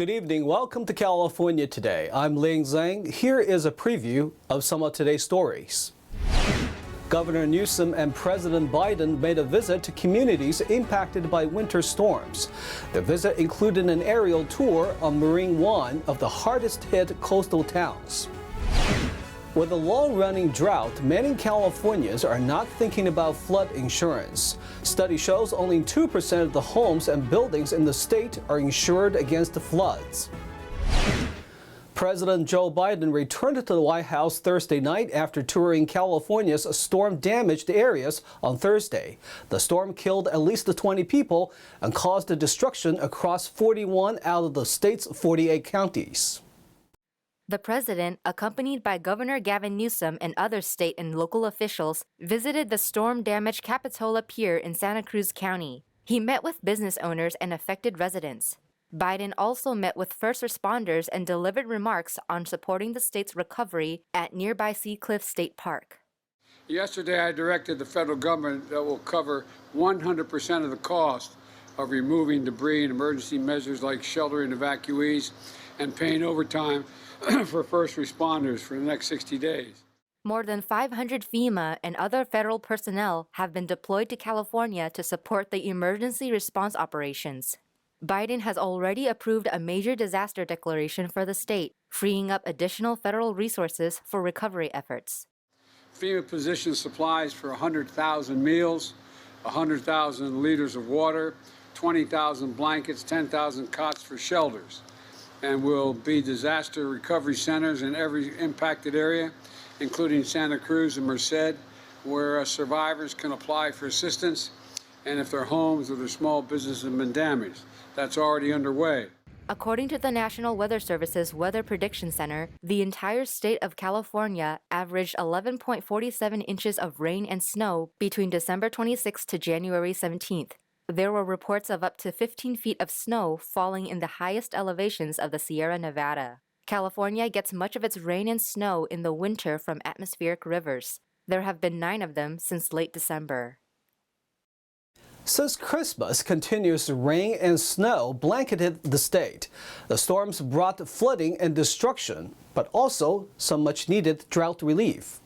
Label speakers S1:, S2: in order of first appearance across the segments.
S1: Good evening. Welcome to California Today. I'm Ling Zhang. Here is a preview of some of today's stories. Governor Newsom and President Biden made a visit to communities impacted by winter storms. The visit included an aerial tour on Marine One of the hardest hit coastal towns. With a long-running drought, many Californians are not thinking about flood insurance. Study shows only 2% of the homes and buildings in the state are insured against floods. President Joe Biden returned to the White House Thursday night after touring California's storm-damaged areas on Thursday. The storm killed at least 20 people and caused destruction across 41 out of the state's 48 counties.
S2: The president, accompanied by Governor Gavin Newsom and other state and local officials, visited the storm-damaged Capitola Pier in Santa Cruz County. He met with business owners and affected residents. Biden also met with first responders and delivered remarks on supporting the state's recovery at nearby Calif State Park.
S3: Yesterday, I directed the federal government that will cover 100% of the cost of removing debris and emergency measures like sheltering evacuees and paying overtime for first responders for the next 60 days.
S2: More than 500 FEMA and other federal personnel have been deployed to California to support the emergency response operations. Biden has already approved a major disaster declaration for the state, freeing up additional federal resources for recovery efforts.
S3: FEMA positions supplies for 100,000 meals, 100,000 liters of water, 20,000 blankets, 10,000 cots for shelters, and will be disaster recovery centers in every impacted area, including Santa Cruz and Merced, where survivors can apply for assistance and if their homes or their small businesses have been damaged. That's already underway.
S2: According to the National Weather Service's Weather Prediction Center, the entire state of California averaged 11.47 inches of rain and snow between December 26th to January 17th. There were reports of up to 15 feet of snow falling in the highest elevations of the Sierra Nevada. California gets much of its rain and snow in the winter from atmospheric rivers. There have been 9 of them since late December.
S1: Since Christmas, continuous rain and snow blanketed the state. The storms brought flooding and destruction, but also some much-needed drought relief.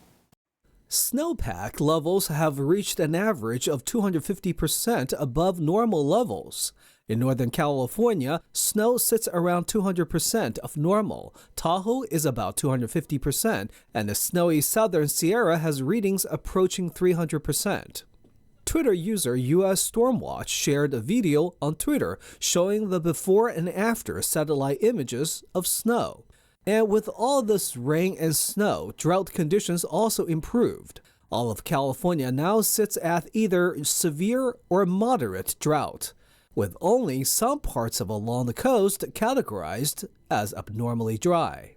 S1: Snowpack levels have reached an average of 250% above normal levels. In Northern California, snow sits around 200% of normal. Tahoe is about 250%, and the snowy Southern Sierra has readings approaching 300%. Twitter user US Stormwatch shared a video on Twitter showing the before and after satellite images of snow. And with all this rain and snow, drought conditions also improved. All of California now sits at either severe or moderate drought, with only some parts of along the coast categorized as abnormally dry.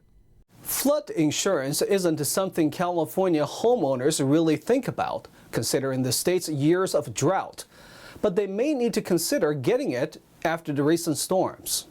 S1: Flood insurance isn't something California homeowners really think about, considering the state's years of drought, but they may need to consider getting it after the recent storms.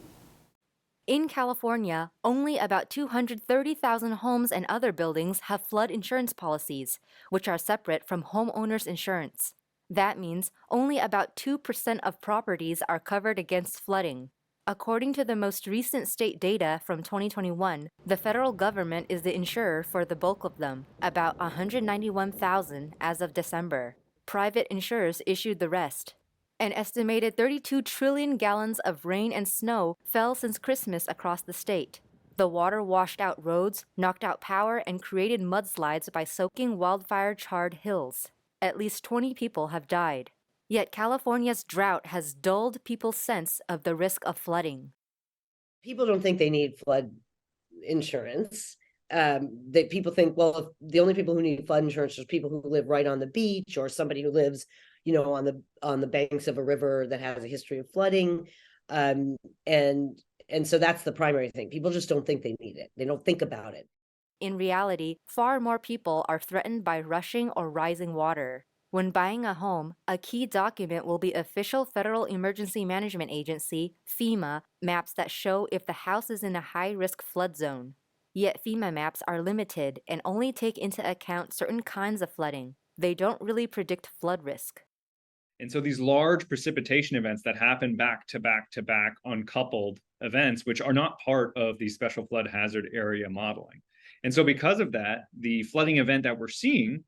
S2: In California, only about 230,000 homes and other buildings have flood insurance policies, which are separate from homeowners insurance. That means only about 2% of properties are covered against flooding. According to the most recent state data from 2021, the federal government is the insurer for the bulk of them, about 191,000 as of December. Private insurers issued the rest. An estimated 32 trillion gallons of rain and snow fell since Christmas across the state. The water washed out roads, knocked out power, and created mudslides by soaking wildfire-charred hills. At least 20 people have died. Yet California's drought has dulled people's sense of the risk of flooding.
S4: People don't think they need flood insurance. That people think, well, the only people who need flood insurance are people who live right on the beach or somebody who lives, on the banks of a river that has a history of flooding, and so that's the primary thing. People just don't think they need it. They don't think about it.
S2: In reality, far more people are threatened by rushing or rising water. When buying a home, a key document will be official Federal Emergency Management Agency, FEMA, maps that show if the house is in a high-risk flood zone. Yet FEMA maps are limited and only take into account certain kinds of flooding. They don't really predict flood risk.
S5: And so these large precipitation events that happen back to back to back, uncoupled events, which are not part of the special flood hazard area modeling. And so because of that, the flooding event that we're seeing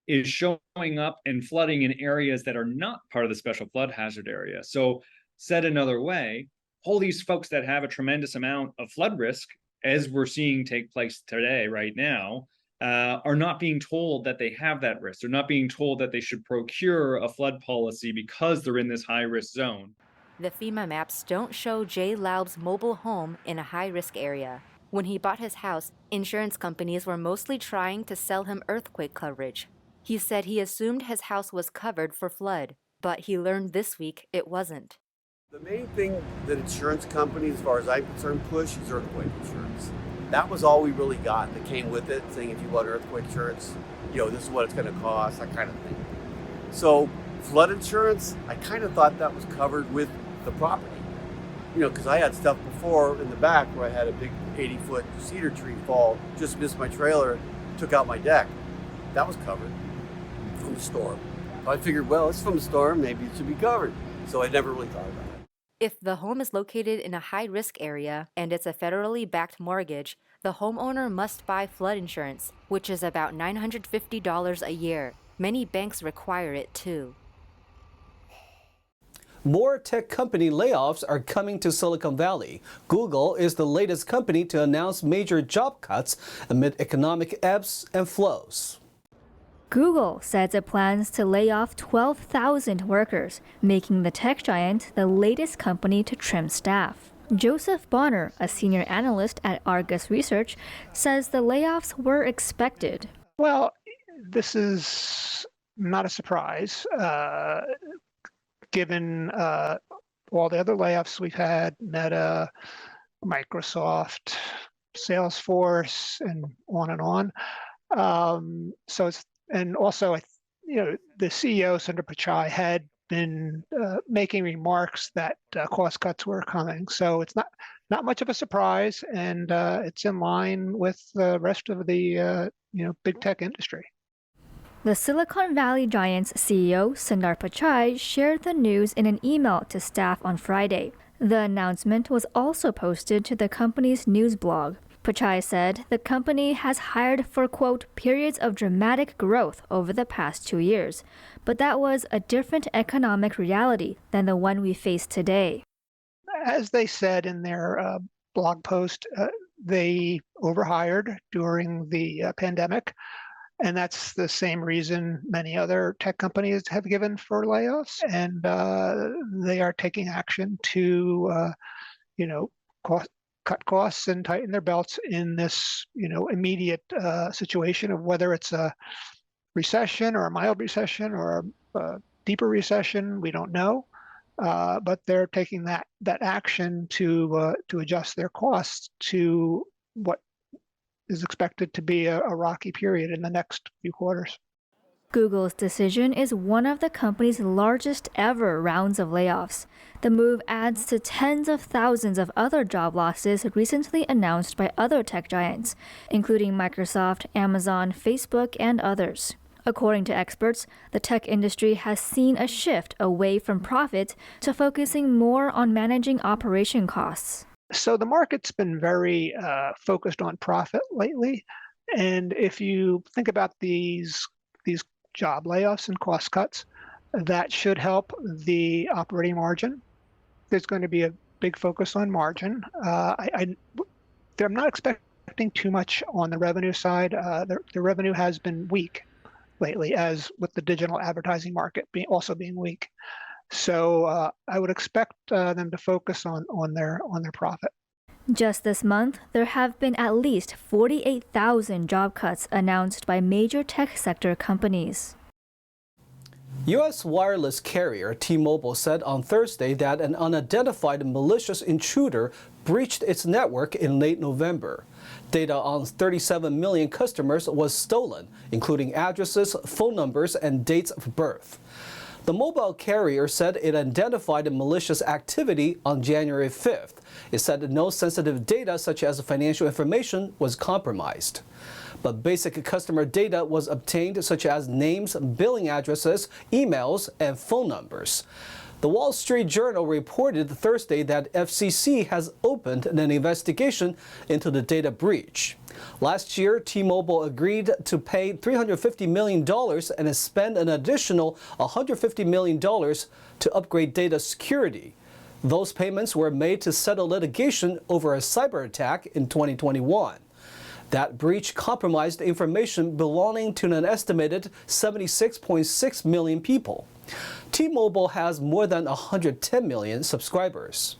S5: is showing up and flooding in areas that are not part of the special flood hazard area. So said another way, all these folks that have a tremendous amount of flood risk, as we're seeing take place today, right now, are not being told that they have that risk. They're not being told that they should procure a flood policy because they're in this high-risk zone.
S2: The FEMA maps don't show Jay Laub's mobile home in a high-risk area. When he bought his house, insurance companies were mostly trying to sell him earthquake coverage. He said he assumed his house was covered for flood, but he learned this week it wasn't.
S6: The main thing that insurance companies, as far as I'm concerned, push is earthquake insurance. That was all we really got that came with it, saying if you want earthquake insurance, this is what it's going to cost, that kind of thing. So flood insurance, I kind of thought that was covered with the property. Because I had stuff before in the back where I had a big 80-foot cedar tree fall, just missed my trailer, took out my deck. That was covered from the storm. I figured, well, it's from the storm, maybe it should be covered. So I never really thought about it.
S2: If the home is located in a high-risk area and it's a federally backed mortgage, the homeowner must buy flood insurance, which is about $950 a year. Many banks require it too.
S1: More tech company layoffs are coming to Silicon Valley. Google is the latest company to announce major job cuts amid economic ebbs and flows.
S7: Google says it plans to lay off 12,000 workers, making the tech giant the latest company to trim staff. Joseph Bonner, a senior analyst at Argus Research, says the layoffs were expected.
S8: Well, this is not a surprise, given all the other layoffs we've had, Meta, Microsoft, Salesforce, and on and on. And also, the CEO, Sundar Pichai, had been making remarks that cost cuts were coming. So it's not much of a surprise, and it's in line with the rest of the big tech industry.
S7: The Silicon Valley giant's CEO, Sundar Pichai, shared the news in an email to staff on Friday. The announcement was also posted to the company's news blog. Pichai said the company has hired for, quote, periods of dramatic growth over the past 2 years, but that was a different economic reality than the one we face today.
S8: As they said in their blog post, they overhired during the pandemic, and that's the same reason many other tech companies have given for layoffs, and they are taking action to, cut costs and tighten their belts in this, immediate situation of whether it's a recession or a mild recession or a deeper recession. We don't know, but they're taking that action to adjust their costs to what is expected to be a rocky period in the next few quarters.
S7: Google's decision is one of the company's largest ever rounds of layoffs. The move adds to tens of thousands of other job losses recently announced by other tech giants, including Microsoft, Amazon, Facebook, and others. According to experts, the tech industry has seen a shift away from profit to focusing more on managing operation costs.
S8: So the market's been very focused on profit lately. And if you think about these job layoffs and cost cuts, that should help the operating margin. There's going to be a big focus on margin. I'm not expecting too much on the revenue side. The revenue has been weak lately, as with the digital advertising market also being weak. So I would expect them to focus on their profit.
S7: Just this month, there have been at least 48,000 job cuts announced by major tech sector companies.
S1: U.S. wireless carrier T-Mobile said on Thursday that an unidentified malicious intruder breached its network in late November. Data on 37 million customers was stolen, including addresses, phone numbers, and dates of birth. The mobile carrier said it identified malicious activity on January 5th. It said no sensitive data such as financial information was compromised. but basic customer data was obtained, such as names, billing addresses, emails, and phone numbers. The Wall Street Journal reported Thursday that FCC has opened an investigation into the data breach. Last year, T-Mobile agreed to pay $350 million and spend an additional $150 million to upgrade data security. Those payments were made to settle litigation over a cyber attack in 2021. That breach compromised information belonging to an estimated 76.6 million people. T-Mobile has more than 110 million subscribers.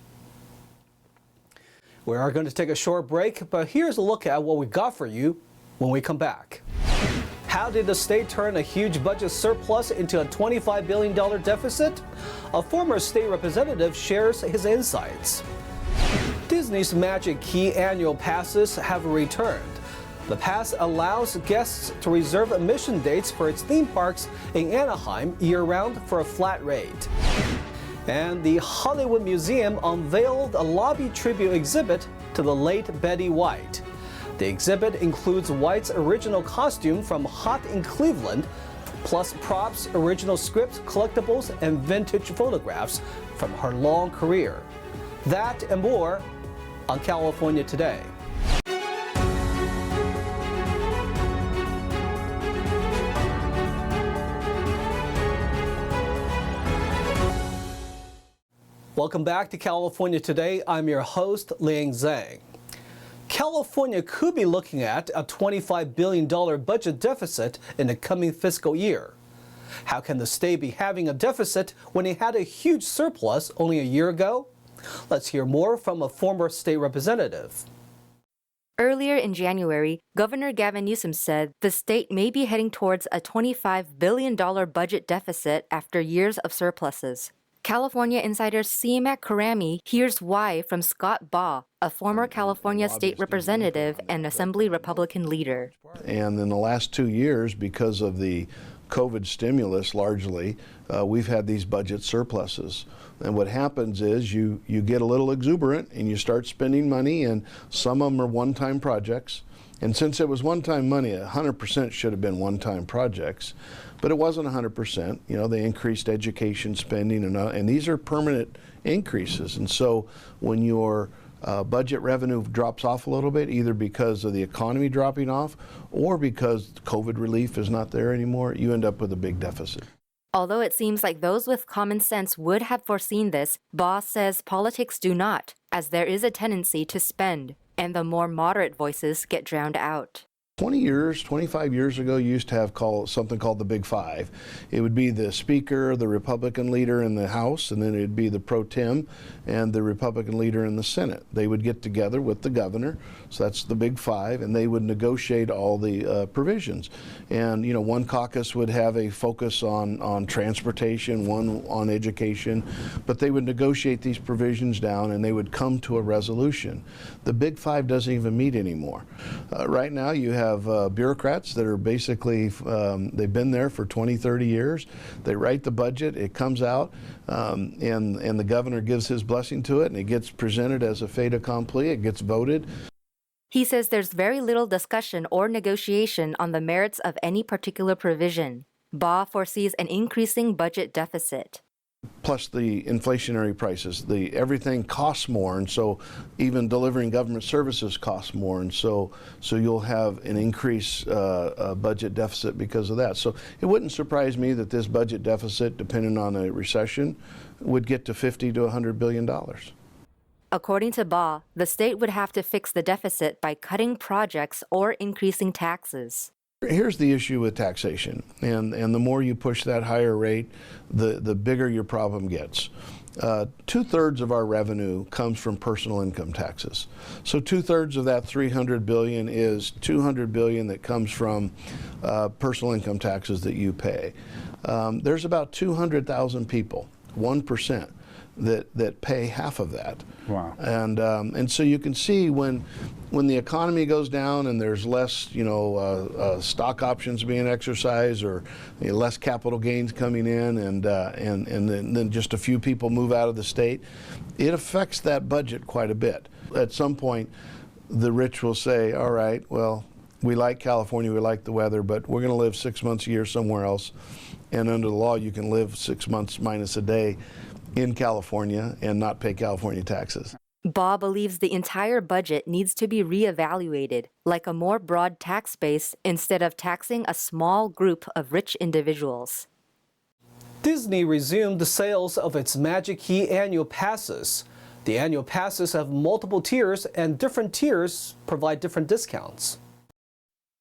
S1: We are going to take a short break, but here's a look at what we got for you when we come back. How did the state turn a huge budget surplus into a $25 billion deficit? A former state representative shares his insights. Disney's Magic Key annual passes have returned. The pass allows guests to reserve admission dates for its theme parks in Anaheim year-round for a flat rate. And the Hollywood Museum unveiled a lobby tribute exhibit to the late Betty White. The exhibit includes White's original costume from Hot in Cleveland, plus props, original scripts, collectibles, and vintage photographs from her long career. That and more on California Today. Welcome back to California Today. I'm your host, Liang Zhang. California could be looking at a $25 billion budget deficit in the coming fiscal year. How can the state be having a deficit when it had a huge surplus only a year ago? Let's hear more from a former state representative.
S2: Earlier in January, Governor Gavin Newsom said the state may be heading towards a $25 billion budget deficit after years of surpluses. California insider CMAC Karami hears why from Scott Baugh, a former California state representative and Assembly Republican leader.
S9: And in the last 2 years, because of the COVID stimulus largely, we've had these budget surpluses. And what happens is you get a little exuberant and you start spending money, and some of them are one-time projects. And since it was one-time money, 100% should have been one-time projects. But it wasn't 100%. You know, they increased education spending, and these are permanent increases. And so when your budget revenue drops off a little bit, either because of the economy dropping off or because COVID relief is not there anymore, you end up with a big deficit.
S2: Although it seems like those with common sense would have foreseen this, Baugh says politics do not, as there is a tendency to spend, and the more moderate voices get drowned out.
S9: 25 years ago, you used to have something called the Big Five. It would be the Speaker, the Republican leader in the House, and then it would be the Pro Tem and the Republican leader in the Senate. They would get together with the governor, so that's the Big Five, and they would negotiate all the provisions. And you know, one caucus would have a focus on transportation, one on education, but they would negotiate these provisions down and they would come to a resolution. The Big Five doesn't even meet anymore. Right now, you have bureaucrats that are basically, they've been there for 20, 30 years. They write the budget, it comes out, and the governor gives his blessing to it, and it gets presented as a fait accompli, it gets voted.
S2: He says there's very little discussion or negotiation on the merits of any particular provision. Baugh foresees an increasing budget deficit.
S9: Plus the inflationary prices, everything costs more, and so even delivering government services costs more, and so you'll have an increased budget deficit because of that. So it wouldn't surprise me that this budget deficit, depending on a recession, would get to $50 to $100 billion.
S2: According to Baugh, the state would have to fix the deficit by cutting projects or increasing taxes.
S9: Here's the issue with taxation, and the more you push that higher rate, the bigger your problem gets. 2/3 of our revenue comes from personal income taxes. So 2/3 of that $300 billion is $200 billion that comes from personal income taxes that you pay. There's about 200,000 people, 1%. That pay half of that.
S10: Wow.
S9: And so you can see when the economy goes down and there's less, stock options being exercised, or less capital gains coming in, and then just a few people move out of the state, it affects that budget quite a bit. At some point, the rich will say, all right, well, we like California, we like the weather, but we're going to live 6 months a year somewhere else. And under the law, you can live 6 months minus a day in California and not pay California taxes.
S2: Baugh believes the entire budget needs to be reevaluated, like a more broad tax base instead of taxing a small group of rich individuals.
S1: Disney resumed the sales of its Magic Key annual passes. The annual passes have multiple tiers, and different tiers provide different discounts.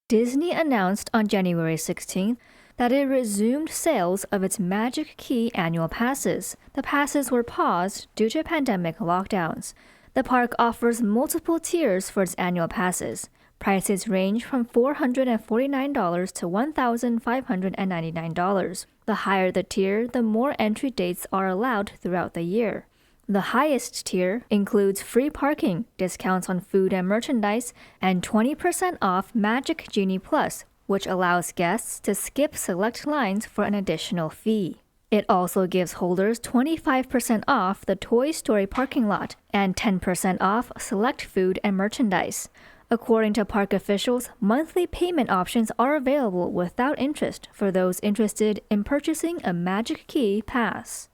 S7: Disney announced on January 16th that it resumed sales of its Magic Key annual passes. The passes were paused due to pandemic lockdowns. The park offers multiple tiers for its annual passes. Prices range from $449 to $1,599. The higher the tier, the more entry dates are allowed throughout the year. The highest tier includes free parking, discounts on food and merchandise, and 20% off Magic Genie Plus, which allows guests to skip select lines for an additional fee. It also gives holders 25% off the Toy Story parking lot and 10% off select food and merchandise. According to park officials, monthly payment options are available without interest for those interested in purchasing a Magic Key pass.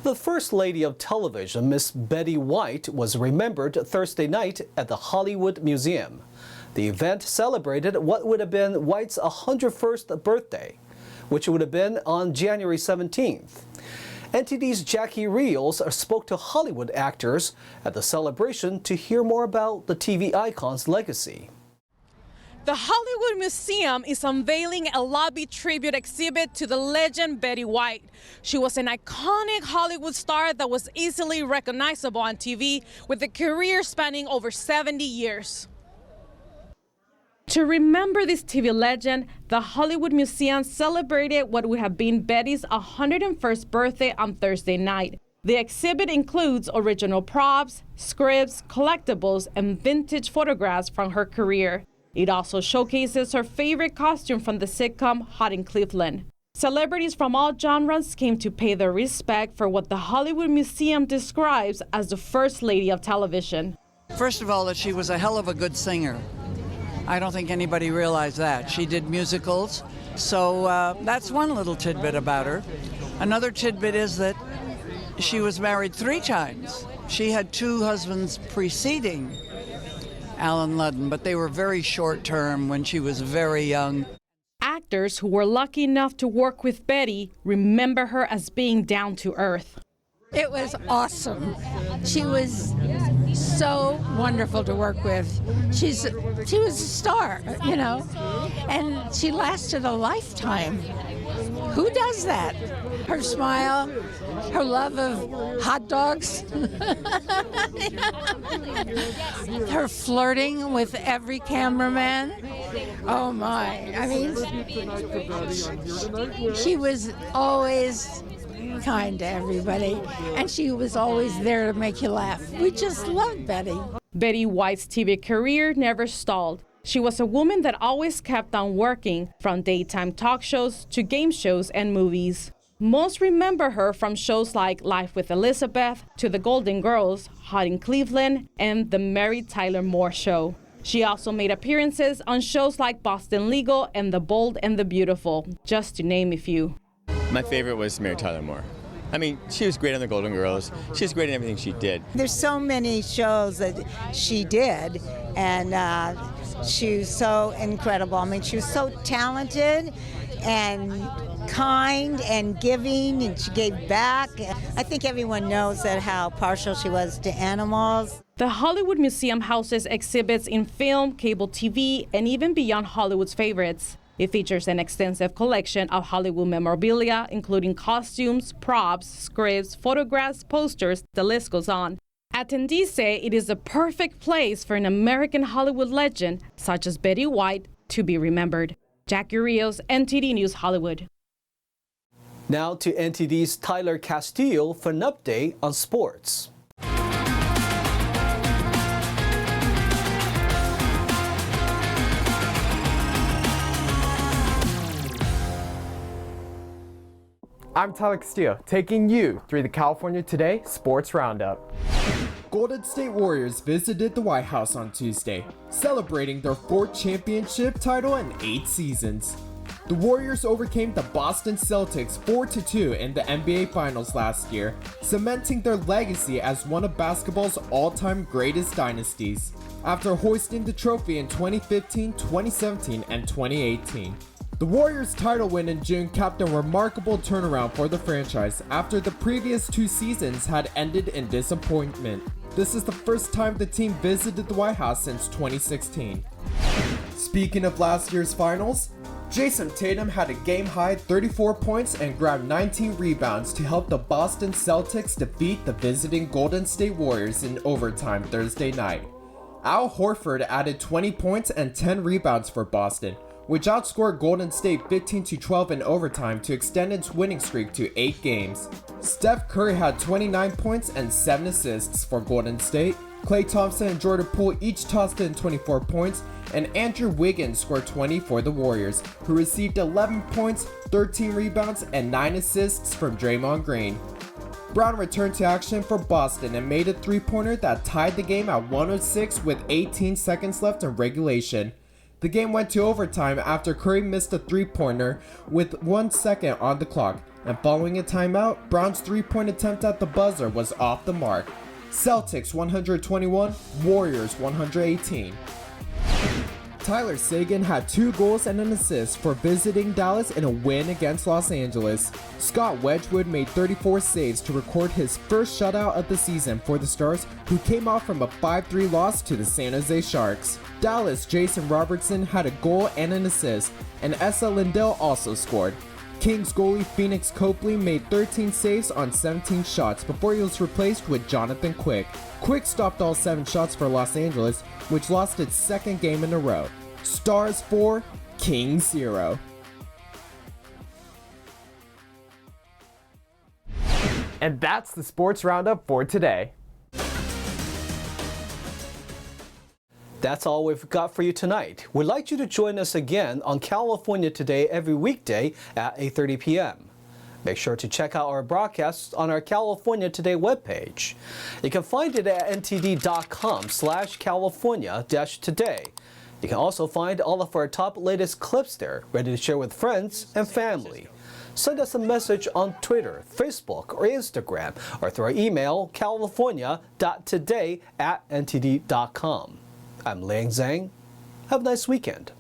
S1: The First Lady of Television, Miss Betty White, was remembered Thursday night at the Hollywood Museum. The event celebrated what would have been White's 101st birthday, which would have been on January 17th. NTD's Jackie Rios spoke to Hollywood actors at the celebration to hear more about the TV icon's legacy.
S10: The Hollywood Museum is unveiling a lobby tribute exhibit to the legend Betty White. She was an iconic Hollywood star that was easily recognizable on TV with a career spanning over 70 years. To remember this TV legend, the Hollywood Museum celebrated what would have been Betty's 101st birthday on Thursday night. The exhibit includes original props, scripts, collectibles, and vintage photographs from her career. It also showcases her favorite costume from the sitcom Hot in Cleveland. Celebrities from all genres came to pay their respect for what the Hollywood Museum describes as the First Lady of Television.
S11: First of all, that she was a hell of a good singer. I don't think anybody realized that. She did musicals, so that's one little tidbit about her. Another tidbit is that she was married 3 times. She had 2 husbands preceding Alan Ludden, but they were very short term when she was very young.
S10: Actors who were lucky enough to work with Betty remember her as being down to earth.
S12: It was awesome. She was so wonderful to work with. She was a star, you know, and she lasted a lifetime. Who does that? Her smile, her love of hot dogs, her flirting with every cameraman. Oh my, I mean, she was always kind to everybody, and she was always there to make you laugh. We just loved Betty.
S10: Betty White's TV career never stalled. She was a woman that always kept on working, from daytime talk shows to game shows and movies. Most remember her from shows like Life with Elizabeth, to The Golden Girls, Hot in Cleveland, and The Mary Tyler Moore Show. She also made appearances on shows like Boston Legal and The Bold and the Beautiful, just to name a few.
S13: My favorite was Mary Tyler Moore. I mean, she was great on The Golden Girls. She was great in everything she did.
S14: There's so many shows that she did, and she was so incredible. I mean, she was so talented and kind and giving, and she gave back. I think everyone knows that how partial she was to animals.
S10: The Hollywood Museum houses exhibits in film, cable TV, and even beyond Hollywood's favorites. It features an extensive collection of Hollywood memorabilia, including costumes, props, scripts, photographs, posters, the list goes on. Attendees say it is the perfect place for an American Hollywood legend, such as Betty White, to be remembered. Jackie Rios, NTD News Hollywood.
S1: Now to NTD's Tyler Castillo for an update on sports.
S15: I'm Tyler Castillo, taking you through the California Today Sports Roundup. Golden State Warriors visited the White House on Tuesday, celebrating their 4th championship title in 8 seasons. The Warriors overcame the Boston Celtics 4-2 in the NBA Finals last year, cementing their legacy as one of basketball's all-time greatest dynasties, after hoisting the trophy in 2015, 2017, and 2018. The Warriors' title win in June capped a remarkable turnaround for the franchise after the previous 2 seasons had ended in disappointment. This is the first time the team visited the White House since 2016. Speaking of last year's finals, Jason Tatum had a game-high 34 points and grabbed 19 rebounds to help the Boston Celtics defeat the visiting Golden State Warriors in overtime Thursday night. Al Horford added 20 points and 10 rebounds for Boston, which outscored Golden State 15-12 in overtime to extend its winning streak to 8 games. Steph Curry had 29 points and 7 assists for Golden State. Klay Thompson and Jordan Poole each tossed in 24 points, and Andrew Wiggins scored 20 for the Warriors, who received 11 points, 13 rebounds, and 9 assists from Draymond Green. Brown returned to action for Boston and made a three-pointer that tied the game at 106 with 18 seconds left in regulation. The game went to overtime after Curry missed a three-pointer with 1 second on the clock, and following a timeout, Brown's three-point attempt at the buzzer was off the mark. Celtics 121, Warriors 118. Tyler Seguin had 2 goals and an assist for visiting Dallas in a win against Los Angeles. Scott Wedgwood made 34 saves to record his first shutout of the season for the Stars, who came off from a 5-3 loss to the San Jose Sharks. Dallas' Jason Robertson had a goal and an assist, and Esa Lindell also scored. Kings goalie Phoenix Copley made 13 saves on 17 shots before he was replaced with Jonathan Quick. Quick stopped all 7 shots for Los Angeles, which lost its 2nd game in a row. Stars 4, Kings 0.
S16: And that's the sports roundup for today.
S1: That's all we've got for you tonight. We'd like you to join us again on California Today every weekday at 8:30 p.m. Make sure to check out our broadcasts on our California Today webpage. You can find it at ntd.com/California-today. You can also find all of our top latest clips there, ready to share with friends and family. Send us a message on Twitter, Facebook, or Instagram, or through our email, california.today@ntd.com. I'm Liang Zhang. Have a nice weekend.